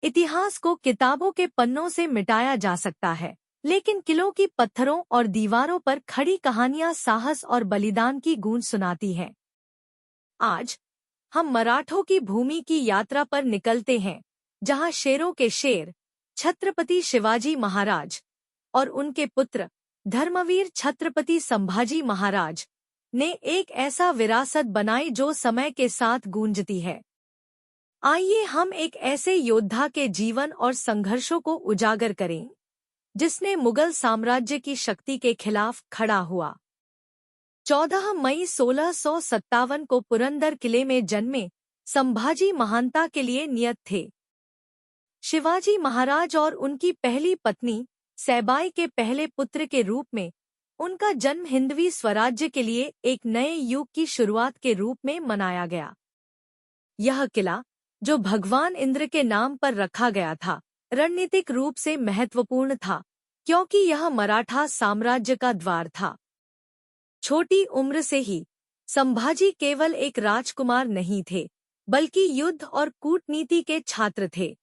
इतिहास को किताबों के पन्नों से मिटाया जा सकता है, लेकिन किलों की पत्थरों और दीवारों पर खड़ी कहानियां साहस और बलिदान की गूंज सुनाती हैं। आज हम मराठों की भूमि की यात्रा पर निकलते हैं, जहां शेरों के शेर छत्रपति शिवाजी महाराज और उनके पुत्र धर्मवीर छत्रपति संभाजी महाराज ने एक ऐसा विरासत बनाई जो समय के साथ गूंजती है। आइए हम एक ऐसे योद्धा के जीवन और संघर्षों को उजागर करें, जिसने मुगल साम्राज्य की शक्ति के खिलाफ खड़ा हुआ। 14 मई 1657 को पुरंदर किले में जन्मे संभाजी महानता के लिए नियत थे। शिवाजी महाराज और उनकी पहली पत्नी सैबाई के पहले पुत्र के रूप में उनका जन्म हिंदवी स्वराज्य के लिए एक नए युग की शुरुआत के रूप में मनाया गया। यह किला, जो भगवान इंद्र के नाम पर रखा गया था, रणनीतिक रूप से महत्वपूर्ण था, क्योंकि यह मराठा साम्राज्य का द्वार था। छोटी उम्र से ही संभाजी केवल एक राजकुमार नहीं थे, बल्कि युद्ध और कूटनीति के छात्र थे।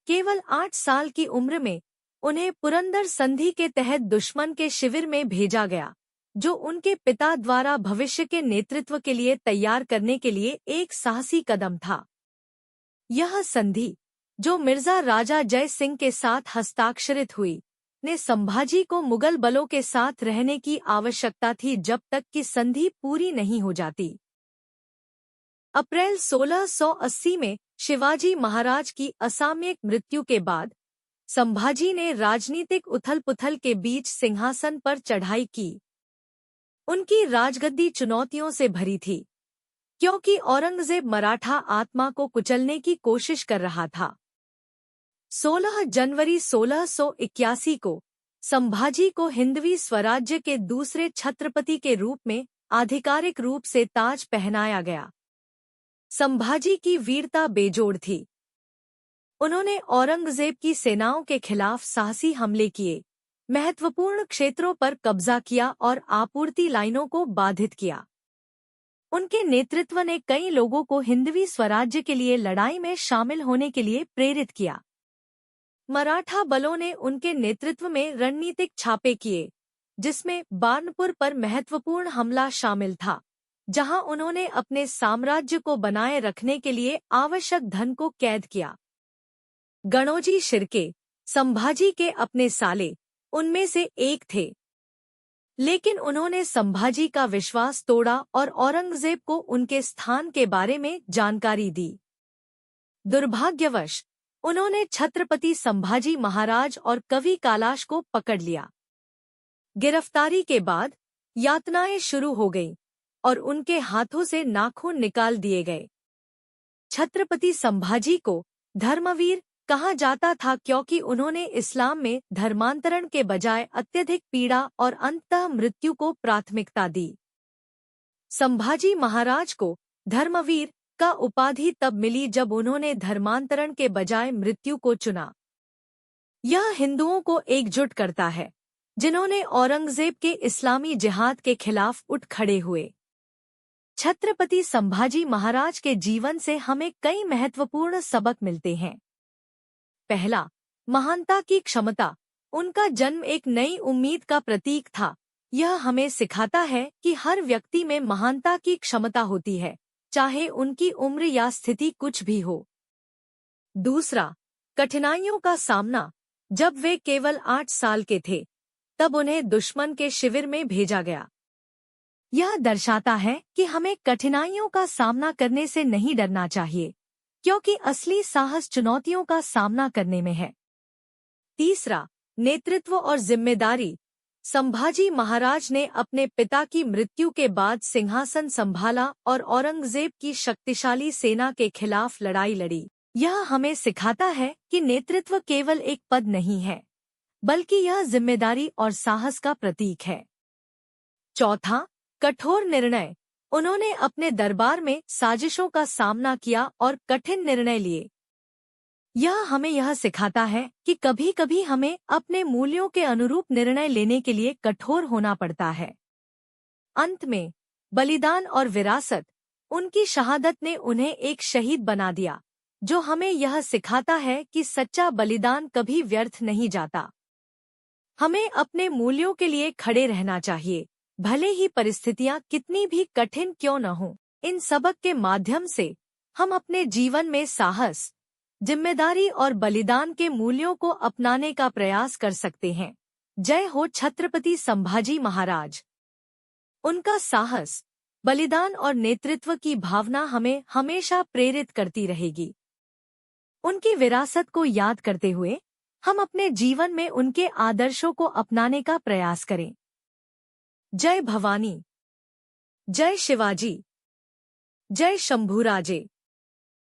केवल 8 साल की उम्र में उन्हें पुरंदर संधि के तहत दुश्मन के शिविर में भेजा गया, जो उनके पिता द्वारा भविष्य के नेतृत्व के लिए तैयार करने के लिए एक साहसी कदम था। यह संधि, जो मिर्जा राजा जय सिंह के साथ हस्ताक्षरित हुई, ने संभाजी को मुगल बलों के साथ रहने की आवश्यकता थी जब तक कि संधि पूरी नहीं हो जाती। अप्रैल 1680 में शिवाजी महाराज की असामयिक मृत्यु के बाद संभाजी ने राजनीतिक उथल-पुथल के बीच सिंहासन पर चढ़ाई की। उनकी राजगद्दी चुनौतियों से भरी थी, क्योंकि औरंगजेब मराठा आत्मा को कुचलने की कोशिश कर रहा था। 16 जनवरी 1681 को संभाजी को हिंदवी स्वराज्य के दूसरे छत्रपति के रूप में आधिकारिक रूप से ताज पहनाया गया। संभाजी की वीरता बेजोड़ थी। उन्होंने औरंगजेब की सेनाओं के खिलाफ साहसी हमले किए, महत्वपूर्ण क्षेत्रों पर कब्जा किया और आपूर्ति लाइनों को बाधित किया। उनके नेतृत्व ने कई लोगों को हिंदवी स्वराज्य के लिए लड़ाई में शामिल होने के लिए प्रेरित किया। मराठा बलों ने उनके नेतृत्व में रणनीतिक छापे किए, जिसमें बार्नपुर पर महत्वपूर्ण हमला शामिल था, जहां उन्होंने अपने साम्राज्य को बनाए रखने के लिए आवश्यक धन को कैद किया। गणोजी शिर्के, संभाजी के अपने साले, उनमें से एक थे, लेकिन उन्होंने संभाजी का विश्वास तोड़ा और औरंगजेब को उनके स्थान के बारे में जानकारी दी। दुर्भाग्यवश उन्होंने छत्रपति संभाजी महाराज और कवि कालाश को पकड़ लिया। गिरफ्तारी के बाद यातनाएं शुरू हो गईं और उनके हाथों से नाखून निकाल दिए गए। छत्रपति संभाजी को धर्मवीर कहा जाता था क्योंकि उन्होंने इस्लाम में धर्मांतरण के बजाय अत्यधिक पीड़ा और अंततः मृत्यु को प्राथमिकता दी। संभाजी महाराज को धर्मवीर का उपाधि तब मिली जब उन्होंने धर्मांतरण के बजाय मृत्यु को चुना। यह हिंदुओं को एकजुट करता है, जिन्होंने औरंगजेब के इस्लामी जिहाद के खिलाफ उठ खड़े हुए। छत्रपति संभाजी महाराज के जीवन से हमें कई महत्वपूर्ण सबक मिलते हैं। पहला, महानता की क्षमता। उनका जन्म एक नई उम्मीद का प्रतीक था। यह हमें सिखाता है कि हर व्यक्ति में महानता की क्षमता होती है, चाहे उनकी उम्र या स्थिति कुछ भी हो। दूसरा, कठिनाइयों का सामना। जब वे केवल 8 साल के थे, तब उन्हें दुश्मन के शिविर में भेजा गया। यह दर्शाता है कि हमें कठिनाइयों का सामना करने से नहीं डरना चाहिए, क्योंकि असली साहस चुनौतियों का सामना करने में है। तीसरा, नेतृत्व और जिम्मेदारी। संभाजी महाराज ने अपने पिता की मृत्यु के बाद सिंहासन संभाला और औरंगजेब की शक्तिशाली सेना के खिलाफ लड़ाई लड़ी। यह हमें सिखाता है कि नेतृत्व केवल एक पद नहीं है, बल्कि यह जिम्मेदारी और साहस का प्रतीक है। चौथा, कठोर निर्णय। उन्होंने अपने दरबार में साजिशों का सामना किया और कठिन निर्णय लिए। यह हमें यह सिखाता है कि कभी-कभी हमें अपने मूल्यों के अनुरूप निर्णय लेने के लिए कठोर होना पड़ता है। अंत में, बलिदान और विरासत। उनकी शहादत ने उन्हें एक शहीद बना दिया, जो हमें यह सिखाता है कि सच्चा बलिदान कभी व्यर्थ नहीं जाता। हमें अपने मूल्यों के लिए खड़े रहना चाहिए, भले ही परिस्थितियां कितनी भी कठिन क्यों न हों। इन सबक के माध्यम से हम अपने जीवन में साहस, जिम्मेदारी और बलिदान के मूल्यों को अपनाने का प्रयास कर सकते हैं। जय हो छत्रपति संभाजी महाराज। उनका साहस, बलिदान और नेतृत्व की भावना हमें हमेशा प्रेरित करती रहेगी। उनकी विरासत को याद करते हुए हम अपने जीवन में उनके आदर्शों को अपनाने का प्रयास करें। जय भवानी, जय शिवाजी, जय शंभूराजे।